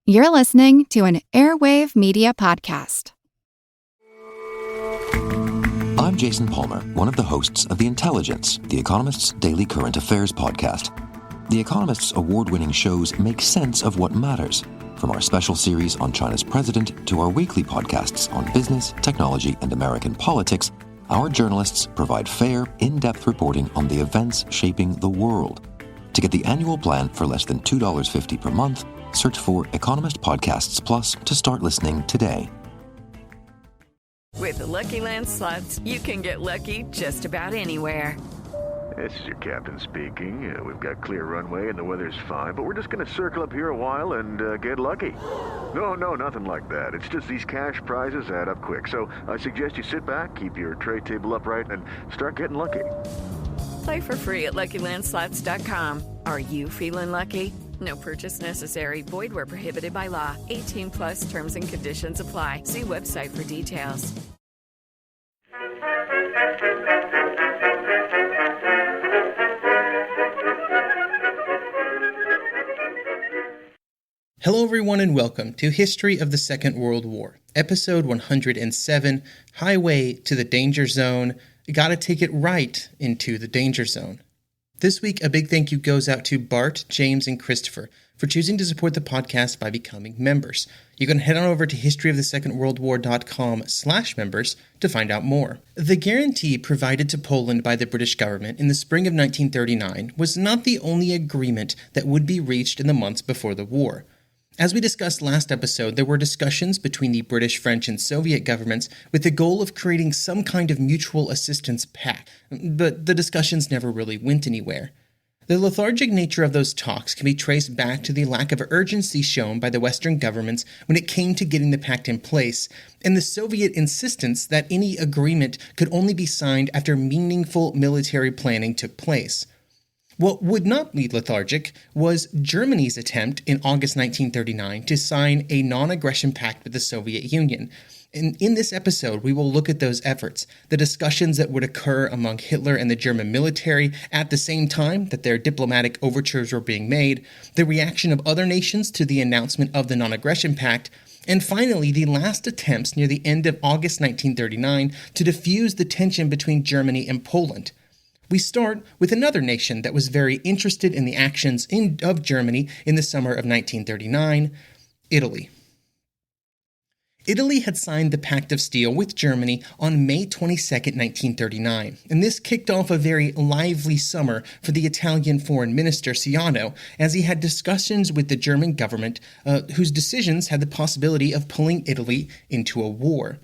You're listening to an Airwave Media Podcast. I'm Jason Palmer, one of the hosts of The Intelligence, The Economist's daily current affairs podcast. The Economist's award-winning shows make sense of what matters, from our special series on China's president to our weekly podcasts on business, technology, and American politics. Our journalists provide fair, in-depth reporting on the events shaping the world. To get the annual plan for less than $2.50 per month, search for Economist Podcasts Plus to start listening today. With the Lucky Land Slots, you can get lucky just about anywhere. This is your captain speaking. We've got clear runway and the weather's fine, but we're just going to circle up here a while and get lucky. No, nothing like that. It's just these cash prizes add up quick. So I suggest you sit back, keep your tray table upright, and start getting lucky. Play for free at LuckyLandSlots.com. Are you feeling lucky? No purchase necessary. Void where prohibited by law. 18 plus terms and conditions apply. See website for details. Hello everyone and welcome to History of the Second World War, episode 107, Highway to the Danger Zone. Gotta take it right into the danger zone. This week, a big thank you goes out to Bart, James, and Christopher for choosing to support the podcast by becoming members. You can head on over to historyofthesecondworldwar.com/members to find out more. The guarantee provided to Poland by the British government in the spring of 1939 was not the only agreement that would be reached in the months before the war. As we discussed last episode, there were discussions between the British, French, and Soviet governments with the goal of creating some kind of mutual assistance pact, but the discussions never really went anywhere. The lethargic nature of those talks can be traced back to the lack of urgency shown by the Western governments when it came to getting the pact in place, and the Soviet insistence that any agreement could only be signed after meaningful military planning took place. What would not be lethargic was Germany's attempt in August 1939 to sign a non-aggression pact with the Soviet Union. And in this episode, we will look at those efforts, the discussions that would occur among Hitler and the German military at the same time that their diplomatic overtures were being made, the reaction of other nations to the announcement of the non-aggression pact, and finally, the last attempts near the end of August 1939 to diffuse the tension between Germany and Poland. We start with another nation that was very interested in the actions of Germany in the summer of 1939, Italy. Italy had signed the Pact of Steel with Germany on May 22, 1939, and this kicked off a very lively summer for the Italian Foreign Minister Ciano, as he had discussions with the German government, whose decisions had the possibility of pulling Italy into a war.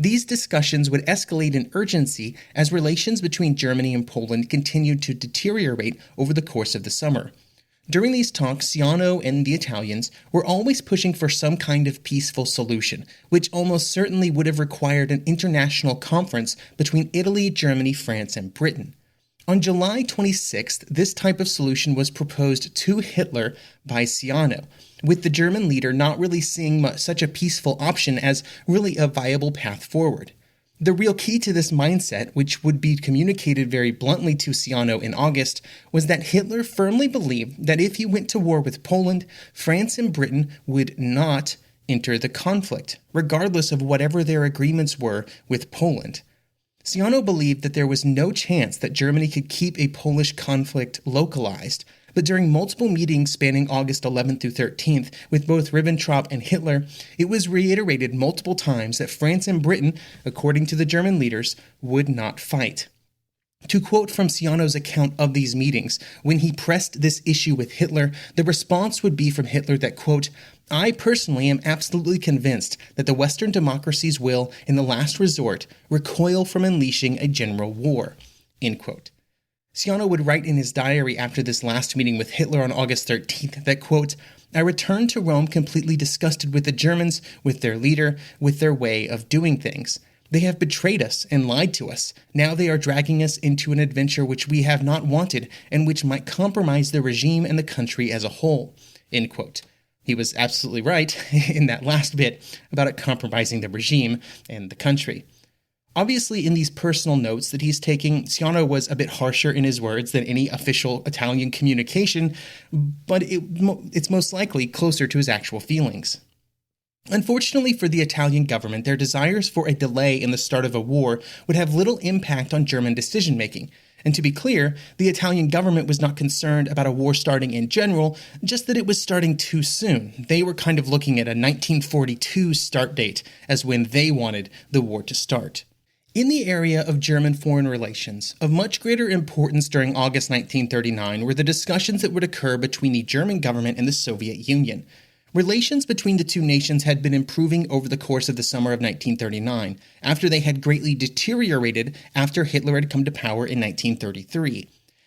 These discussions would escalate in urgency as relations between Germany and Poland continued to deteriorate over the course of the summer. During these talks, Ciano and the Italians were always pushing for some kind of peaceful solution, which almost certainly would have required an international conference between Italy, Germany, France, and Britain. On July 26th, this type of solution was proposed to Hitler by Ciano, with the German leader not really seeing such a peaceful option as really a viable path forward. The real key to this mindset, which would be communicated very bluntly to Ciano in August, was that Hitler firmly believed that if he went to war with Poland, France and Britain would not enter the conflict, regardless of whatever their agreements were with Poland. Ciano believed that there was no chance that Germany could keep a Polish conflict localized, but during multiple meetings spanning August 11th through 13th with both Ribbentrop and Hitler, it was reiterated multiple times that France and Britain, according to the German leaders, would not fight. To quote from Ciano's account of these meetings, when he pressed this issue with Hitler, the response would be from Hitler that, quote, "I personally am absolutely convinced that the Western democracies will, in the last resort, recoil from unleashing a general war," end quote. Ciano would write in his diary after this last meeting with Hitler on August 13th that, quote, "I returned to Rome completely disgusted with the Germans, with their leader, with their way of doing things. They have betrayed us and lied to us. Now they are dragging us into an adventure which we have not wanted and which might compromise the regime and the country as a whole," end quote. He was absolutely right in that last bit about it compromising the regime and the country. Obviously, in these personal notes that he's taking, Ciano was a bit harsher in his words than any official Italian communication, but it's most likely closer to his actual feelings. Unfortunately for the Italian government, their desires for a delay in the start of a war would have little impact on German decision-making. And to be clear, the Italian government was not concerned about a war starting in general, just that it was starting too soon. They were kind of looking at a 1942 start date as when they wanted the war to start. In the area of German foreign relations, of much greater importance during August 1939 were the discussions that would occur between the German government and the Soviet Union. Relations between the two nations had been improving over the course of the summer of 1939, after they had greatly deteriorated after Hitler had come to power in 1933.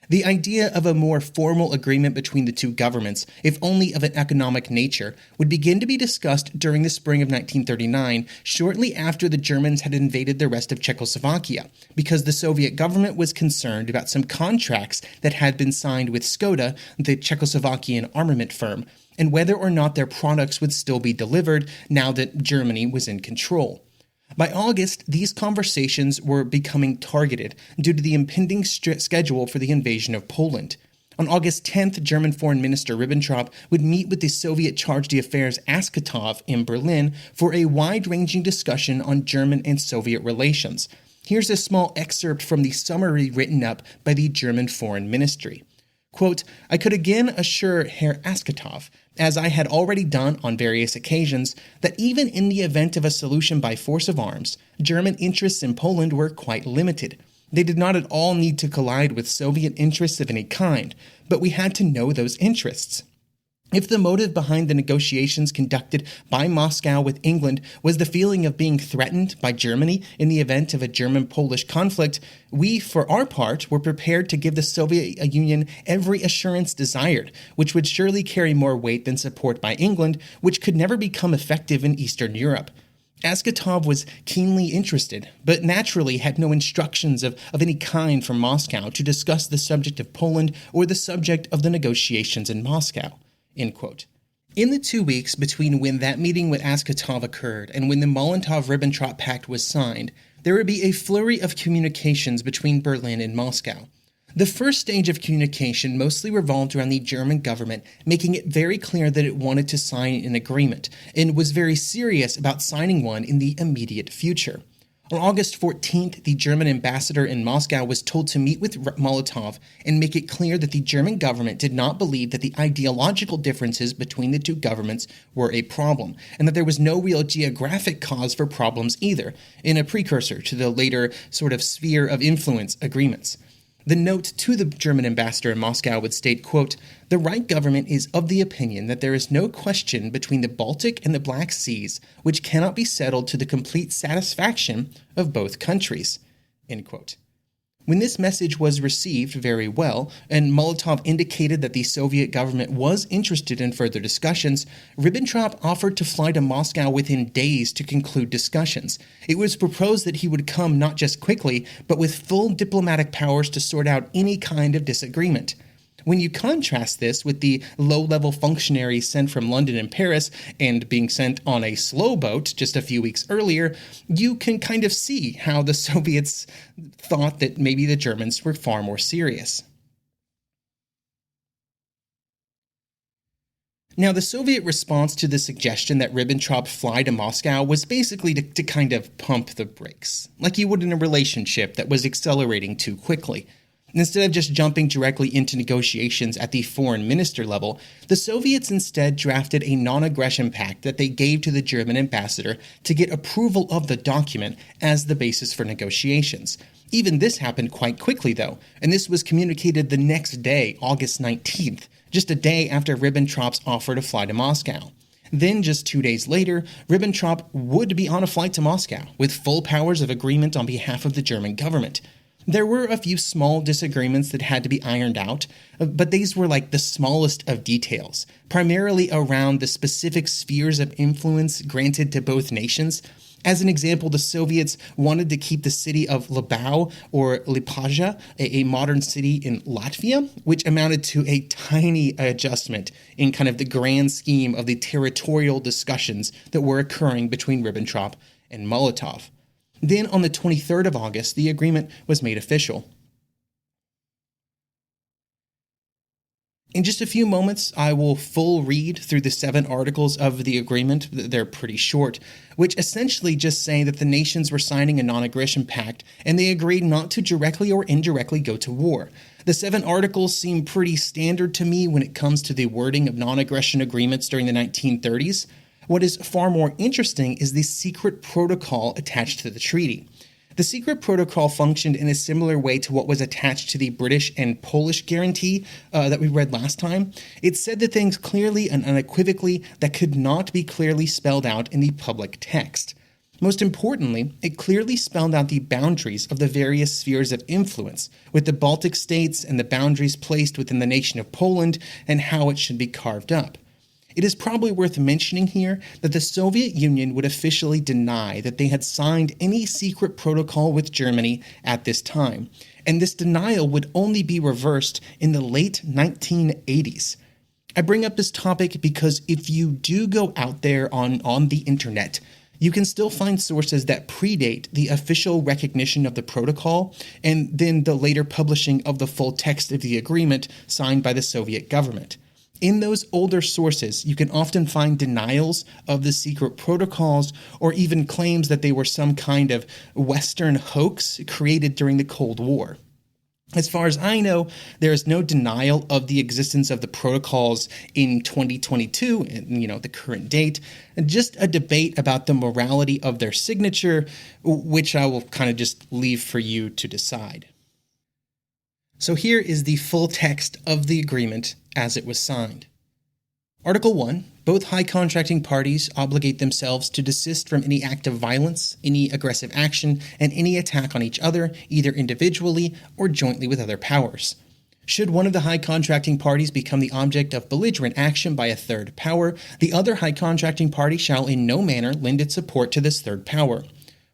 The idea of a more formal agreement between the two governments, if only of an economic nature, would begin to be discussed during the spring of 1939, shortly after the Germans had invaded the rest of Czechoslovakia, because the Soviet government was concerned about some contracts that had been signed with Skoda, the Czechoslovakian armament firm, and whether or not their products would still be delivered now that Germany was in control. By August, these conversations were becoming targeted due to the impending schedule for the invasion of Poland. On August 10th, German Foreign Minister Ribbentrop would meet with the Soviet charge d'affaires Askatov in Berlin for a wide-ranging discussion on German and Soviet relations. Here's a small excerpt from the summary written up by the German Foreign Ministry. Quote, "I could again assure Herr Askatov, as I had already done on various occasions, that even in the event of a solution by force of arms, German interests in Poland were quite limited. They did not at all need to collide with Soviet interests of any kind, but we had to know those interests. If the motive behind the negotiations conducted by Moscow with England was the feeling of being threatened by Germany in the event of a German-Polish conflict, we, for our part, were prepared to give the Soviet Union every assurance desired, which would surely carry more weight than support by England, which could never become effective in Eastern Europe." Askatov was keenly interested, but naturally had no instructions of any kind from Moscow to discuss the subject of Poland or the subject of the negotiations in Moscow. End quote. In the 2 weeks between when that meeting with Askatov occurred and when the Molotov-Ribbentrop Pact was signed, there would be a flurry of communications between Berlin and Moscow. The first stage of communication mostly revolved around the German government making it very clear that it wanted to sign an agreement and was very serious about signing one in the immediate future. On August 14th, the German ambassador in Moscow was told to meet with Molotov and make it clear that the German government did not believe that the ideological differences between the two governments were a problem, and that there was no real geographic cause for problems either, in a precursor to the later sort of sphere of influence agreements. The note to the German ambassador in Moscow would state, quote, "The Reich government is of the opinion that there is no question between the Baltic and the Black Seas which cannot be settled to the complete satisfaction of both countries." End quote. When this message was received very well, and Molotov indicated that the Soviet government was interested in further discussions, Ribbentrop offered to fly to Moscow within days to conclude discussions. It was proposed that he would come not just quickly, but with full diplomatic powers to sort out any kind of disagreement. When you contrast this with the low-level functionaries sent from London and Paris and being sent on a slow boat just a few weeks earlier, you can kind of see how the Soviets thought that maybe the Germans were far more serious. Now, the Soviet response to the suggestion that Ribbentrop fly to Moscow was basically to kind of pump the brakes, like you would in a relationship that was accelerating too quickly. Instead of just jumping directly into negotiations at the foreign minister level, the Soviets instead drafted a non-aggression pact that they gave to the German ambassador to get approval of the document as the basis for negotiations. Even this happened quite quickly, though, and this was communicated the next day, August 19th, just a day after Ribbentrop's offer to fly to Moscow. Then, just 2 days later, Ribbentrop would be on a flight to Moscow, with full powers of agreement on behalf of the German government. There were a few small disagreements that had to be ironed out, but these were like the smallest of details, primarily around the specific spheres of influence granted to both nations. As an example, the Soviets wanted to keep the city of Libau or Liepāja, a modern city in Latvia, which amounted to a tiny adjustment in kind of the grand scheme of the territorial discussions that were occurring between Ribbentrop and Molotov. Then on the 23rd of August, the agreement was made official. In just a few moments, I will full read through the 7 articles of the agreement. They're pretty short, which essentially just say that the nations were signing a non-aggression pact, and they agreed not to directly or indirectly go to war. The 7 articles seem pretty standard to me when it comes to the wording of non-aggression agreements during the 1930s. What is far more interesting is the secret protocol attached to the treaty. The secret protocol functioned in a similar way to what was attached to the British and Polish guarantee that we read last time. It said the things clearly and unequivocally that could not be clearly spelled out in the public text. Most importantly, it clearly spelled out the boundaries of the various spheres of influence, with the Baltic states and the boundaries placed within the nation of Poland and how it should be carved up. It is probably worth mentioning here that the Soviet Union would officially deny that they had signed any secret protocol with Germany at this time, and this denial would only be reversed in the late 1980s. I bring up this topic because if you do go out there on the internet, you can still find sources that predate the official recognition of the protocol and then the later publishing of the full text of the agreement signed by the Soviet government. In those older sources, you can often find denials of the secret protocols or even claims that they were some kind of Western hoax created during the Cold War. As far as I know, there is no denial of the existence of the protocols in 2022, the current date, and just a debate about the morality of their signature, which I will kind of just leave for you to decide. So here is the full text of the agreement as it was signed. Article 1. Both high contracting parties obligate themselves to desist from any act of violence, any aggressive action, and any attack on each other, either individually or jointly with other powers. Should one of the high contracting parties become the object of belligerent action by a third power, the other high contracting party shall in no manner lend its support to this third power.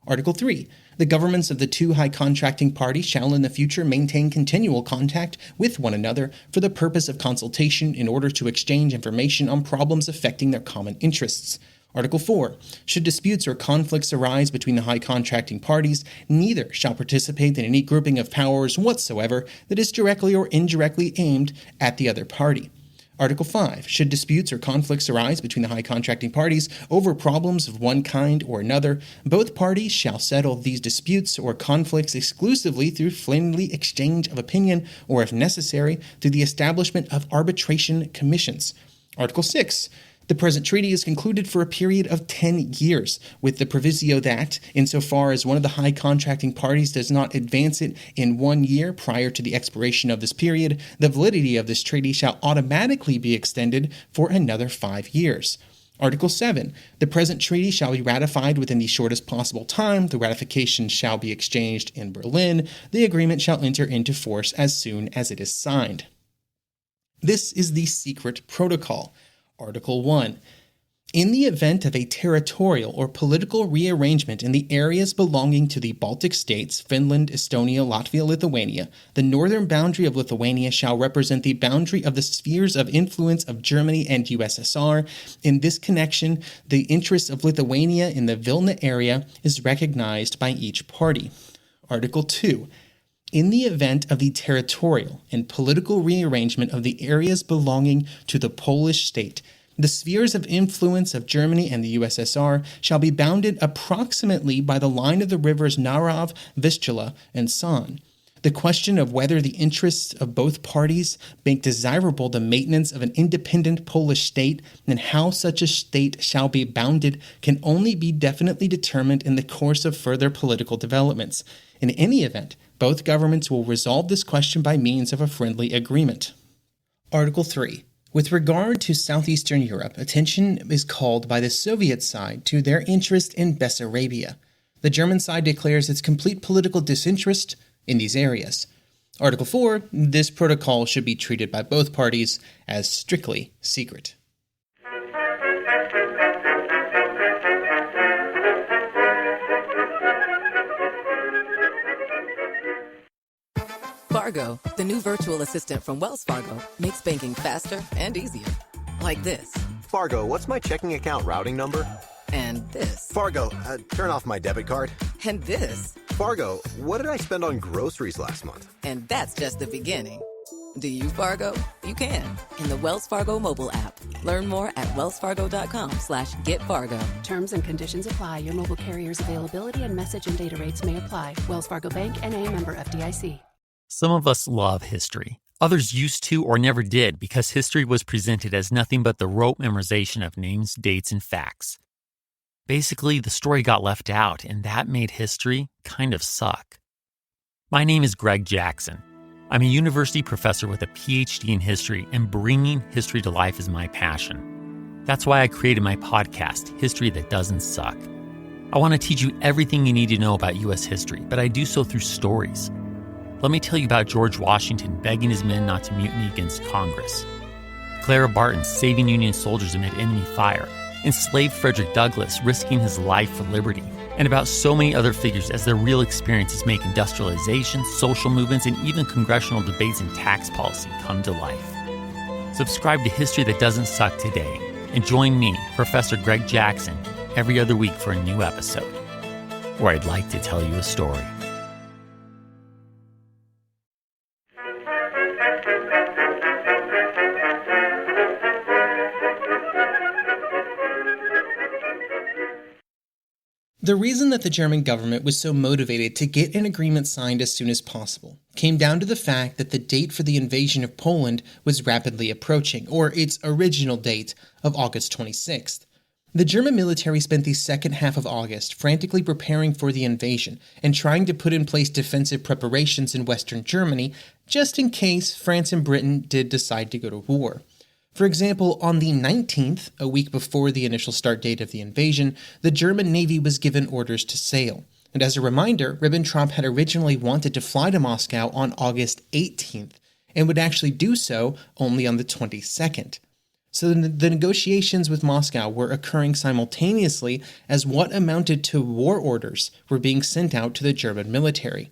Article 3. The governments of the 2 high contracting parties shall in the future maintain continual contact with one another for the purpose of consultation in order to exchange information on problems affecting their common interests. Article 4. Should disputes or conflicts arise between the high contracting parties, neither shall participate in any grouping of powers whatsoever that is directly or indirectly aimed at the other party. Article 5. Should disputes or conflicts arise between the high contracting parties over problems of one kind or another, both parties shall settle these disputes or conflicts exclusively through friendly exchange of opinion or, if necessary, through the establishment of arbitration commissions. Article 6. The present treaty is concluded for a period of 10 years, with the proviso that, insofar as one of the high contracting parties does not advance it in 1 year prior to the expiration of this period, the validity of this treaty shall automatically be extended for another 5 years. Article 7. The present treaty shall be ratified within the shortest possible time. The ratification shall be exchanged in Berlin. The agreement shall enter into force as soon as it is signed. This is the secret protocol. Article 1. In the event of a territorial or political rearrangement in the areas belonging to the Baltic states, Finland, Estonia, Latvia, Lithuania, the northern boundary of Lithuania shall represent the boundary of the spheres of influence of Germany and USSR. In this connection, the interest of Lithuania in the Vilna area is recognized by each party. Article 2. In the event of the territorial and political rearrangement of the areas belonging to the Polish state, the spheres of influence of Germany and the USSR shall be bounded approximately by the line of the rivers Narav, Vistula, and San. The question of whether the interests of both parties make desirable the maintenance of an independent Polish state and how such a state shall be bounded can only be definitely determined in the course of further political developments. In any event, both governments will resolve this question by means of a friendly agreement. Article 3. With regard to southeastern Europe, attention is called by the Soviet side to their interest in Bessarabia. The German side declares its complete political disinterest in these areas. Article 4. This protocol should be treated by both parties as strictly secret. Fargo, the new virtual assistant from Wells Fargo, makes banking faster and easier. Like this. Fargo, what's my checking account routing number? And this. Fargo, turn off my debit card. And this. Fargo, what did I spend on groceries last month? And that's just the beginning. Do you, Fargo? You can in the Wells Fargo mobile app. Learn more at wellsfargo.com/getfargo. Terms and conditions apply. Your mobile carrier's availability and message and data rates may apply. Wells Fargo Bank, N.A., member FDIC. Some of us love history. Others used to or never did because history was presented as nothing but the rote memorization of names, dates, and facts. Basically, the story got left out, and that made history kind of suck. My name is Greg Jackson. I'm a university professor with a PhD in history, and bringing history to life is my passion. That's why I created my podcast, History That Doesn't Suck. I want to teach you everything you need to know about U.S. history, but I do so through stories. Let me tell you about George Washington begging his men not to mutiny against Congress, Clara Barton saving Union soldiers amid enemy fire, enslaved Frederick Douglass risking his life for liberty, and about so many other figures as their real experiences make industrialization, social movements, and even congressional debates and tax policy come to life. Subscribe to History That Doesn't Suck today, and join me, Professor Greg Jackson, every other week for a new episode, where I'd like to tell you a story. The reason that the German government was so motivated to get an agreement signed as soon as possible came down to the fact that the date for the invasion of Poland was rapidly approaching, or its original date of August 26th. The German military spent the second half of August frantically preparing for the invasion and trying to put in place defensive preparations in Western Germany just in case France and Britain did decide to go to war. For example, on the 19th, a week before the initial start date of the invasion, the German Navy was given orders to sail. And as a reminder, Ribbentrop had originally wanted to fly to Moscow on August 18th, and would actually do so only on the 22nd. So the negotiations with Moscow were occurring simultaneously as what amounted to war orders were being sent out to the German military.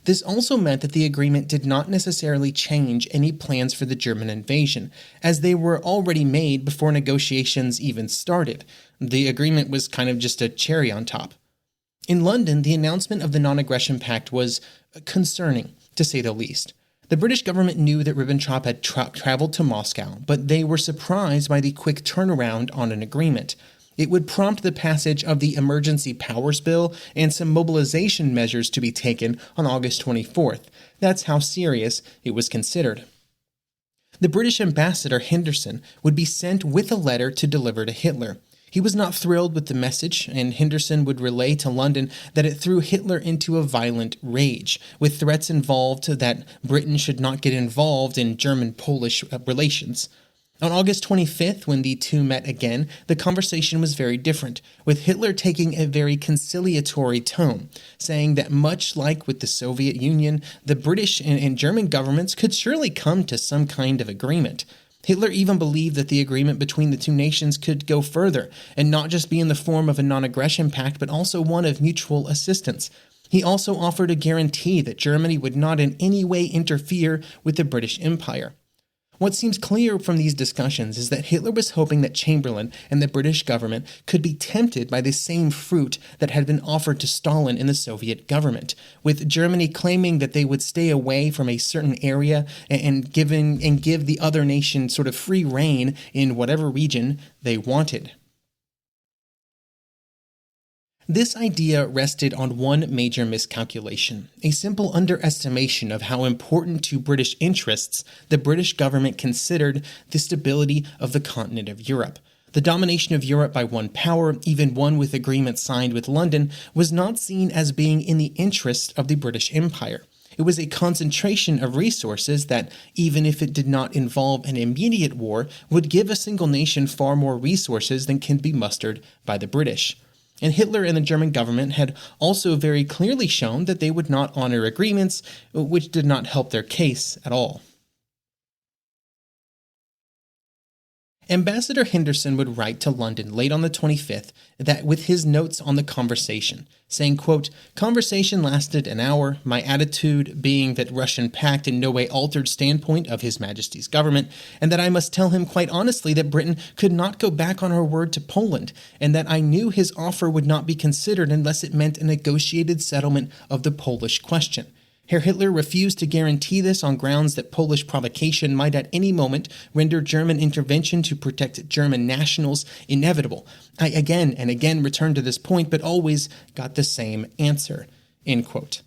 This also meant that the agreement did not necessarily change any plans for the German invasion, as they were already made before negotiations even started. The agreement was kind of just a cherry on top. In London, the announcement of the non-aggression pact was concerning, to say the least. The British government knew that Ribbentrop had traveled to Moscow, but they were surprised by the quick turnaround on an agreement. It would prompt the passage of the Emergency Powers Bill and some mobilization measures to be taken on August 24th. That's how serious it was considered. The British ambassador Henderson would be sent with a letter to deliver to Hitler. He was not thrilled with the message, and Henderson would relay to London that it threw Hitler into a violent rage, with threats involved that Britain should not get involved in German-Polish relations. On August 25th, when the two met again, the conversation was very different, with Hitler taking a very conciliatory tone, saying that much like with the Soviet Union, the British and German governments could surely come to some kind of agreement. Hitler even believed that the agreement between the two nations could go further, and not just be in the form of a non-aggression pact, but also one of mutual assistance. He also offered a guarantee that Germany would not in any way interfere with the British Empire. What seems clear from these discussions is that Hitler was hoping that Chamberlain and the British government could be tempted by the same fruit that had been offered to Stalin in the Soviet government, with Germany claiming that they would stay away from a certain area and give the other nation sort of free rein in whatever region they wanted. This idea rested on one major miscalculation, a simple underestimation of how important to British interests the British government considered the stability of the continent of Europe. The domination of Europe by one power, even one with agreements signed with London, was not seen as being in the interest of the British Empire. It was a concentration of resources that, even if it did not involve an immediate war, would give a single nation far more resources than can be mustered by the British. And Hitler and the German government had also very clearly shown that they would not honor agreements, which did not help their case at all. Ambassador Henderson would write to London late on the 25th that with his notes on the conversation, saying, quote, "Conversation lasted an hour, my attitude being that Russian pact in no way altered standpoint of His Majesty's government, and that I must tell him quite honestly that Britain could not go back on her word to Poland, and that I knew his offer would not be considered unless it meant a negotiated settlement of the Polish question. Herr Hitler refused to guarantee this on grounds that Polish provocation might at any moment render German intervention to protect German nationals inevitable. I again and again returned to this point, but always got the same answer." End quote.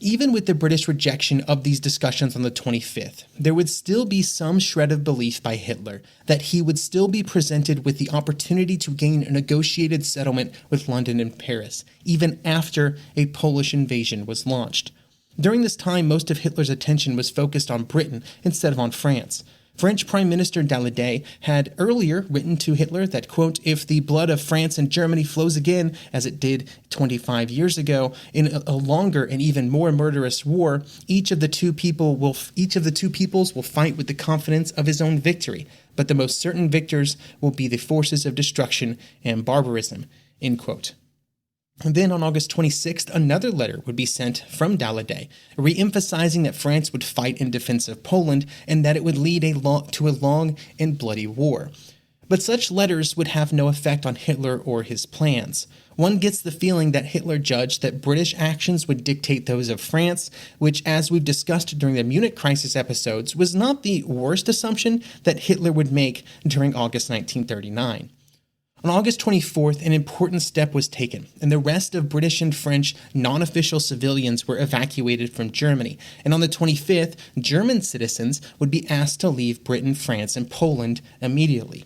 Even with the British rejection of these discussions on the 25th, there would still be some shred of belief by Hitler that he would still be presented with the opportunity to gain a negotiated settlement with London and Paris, even after a Polish invasion was launched. During this time, most of Hitler's attention was focused on Britain instead of on France. French Prime Minister Daladier had earlier written to Hitler that, quote, "If the blood of France and Germany flows again, as it did 25 years ago, in a longer and even more murderous war, each of the two peoples will fight with the confidence of his own victory, but the most certain victors will be the forces of destruction and barbarism." End quote. And then on August 26th, another letter would be sent from Daladier, re-emphasizing that France would fight in defense of Poland and that it would lead to a long and bloody war. But such letters would have no effect on Hitler or his plans. One gets the feeling that Hitler judged that British actions would dictate those of France, which, as we've discussed during the Munich Crisis episodes, was not the worst assumption that Hitler would make during August 1939. On August 24th, an important step was taken, and the rest of British and French non-official civilians were evacuated from Germany, and on the 25th, German citizens would be asked to leave Britain, France, and Poland immediately.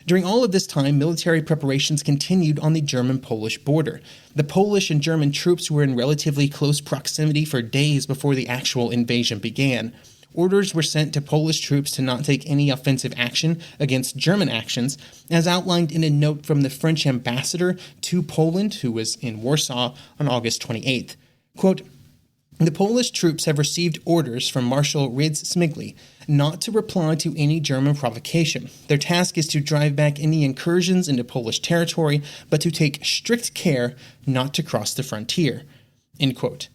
During all of this time, military preparations continued on the German-Polish border. The Polish and German troops were in relatively close proximity for days before the actual invasion began. Orders were sent to Polish troops to not take any offensive action against German actions, as outlined in a note from the French ambassador to Poland, who was in Warsaw on August 28th. Quote, "The Polish troops have received orders from Marshal Rydz-Smigli not to reply to any German provocation. Their task is to drive back any incursions into Polish territory, but to take strict care not to cross the frontier." End quote.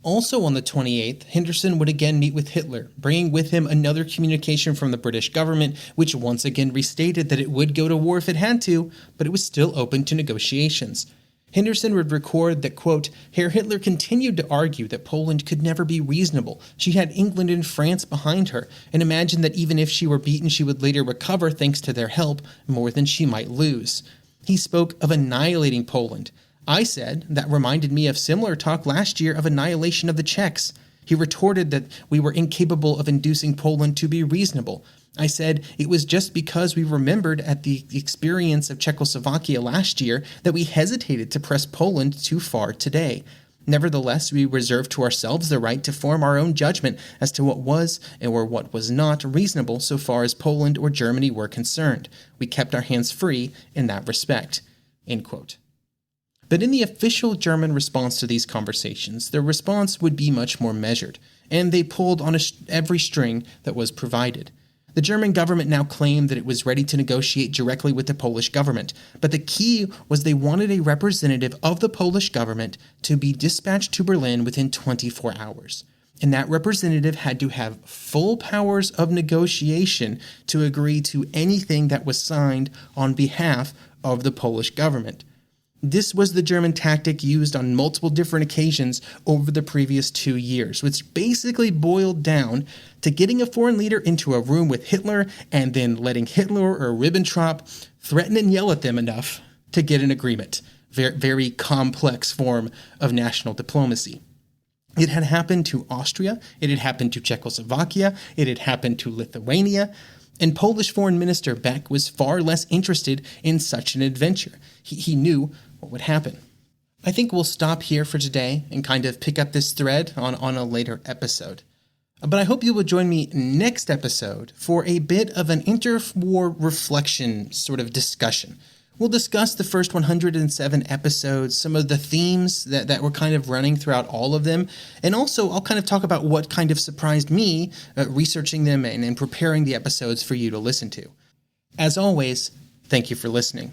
Also on the 28th, Henderson would again meet with Hitler, bringing with him another communication from the British government, which once again restated that it would go to war if it had to, but it was still open to negotiations. Henderson would record that, quote, "Herr Hitler continued to argue that Poland could never be reasonable. She had England and France behind her, and imagined that even if she were beaten, she would later recover thanks to their help more than she might lose. He spoke of annihilating Poland. I said that reminded me of similar talk last year of annihilation of the Czechs. He retorted that we were incapable of inducing Poland to be reasonable. I said it was just because we remembered at the experience of Czechoslovakia last year that we hesitated to press Poland too far today. Nevertheless, we reserved to ourselves the right to form our own judgment as to what was or what was not reasonable so far as Poland or Germany were concerned. We kept our hands free in that respect." End quote. But in the official German response to these conversations, their response would be much more measured, and they pulled on every string that was provided. The German government now claimed that it was ready to negotiate directly with the Polish government, but the key was they wanted a representative of the Polish government to be dispatched to Berlin within 24 hours. And that representative had to have full powers of negotiation to agree to anything that was signed on behalf of the Polish government. This was the German tactic used on multiple different occasions over the previous 2 years, which basically boiled down to getting a foreign leader into a room with Hitler and then letting Hitler or Ribbentrop threaten and yell at them enough to get an agreement. Very complex form of national diplomacy. It had happened to Austria, it had happened to Czechoslovakia, it had happened to Lithuania, and Polish Foreign Minister Beck was far less interested in such an adventure. He knew what would happen. I think we'll stop here for today and kind of pick up this thread on a later episode. But I hope you will join me next episode for a bit of an interwar reflection sort of discussion. We'll discuss the first 107 episodes, some of the themes that were kind of running throughout all of them, and also I'll kind of talk about what kind of surprised me researching them and preparing the episodes for you to listen to. As always, thank you for listening.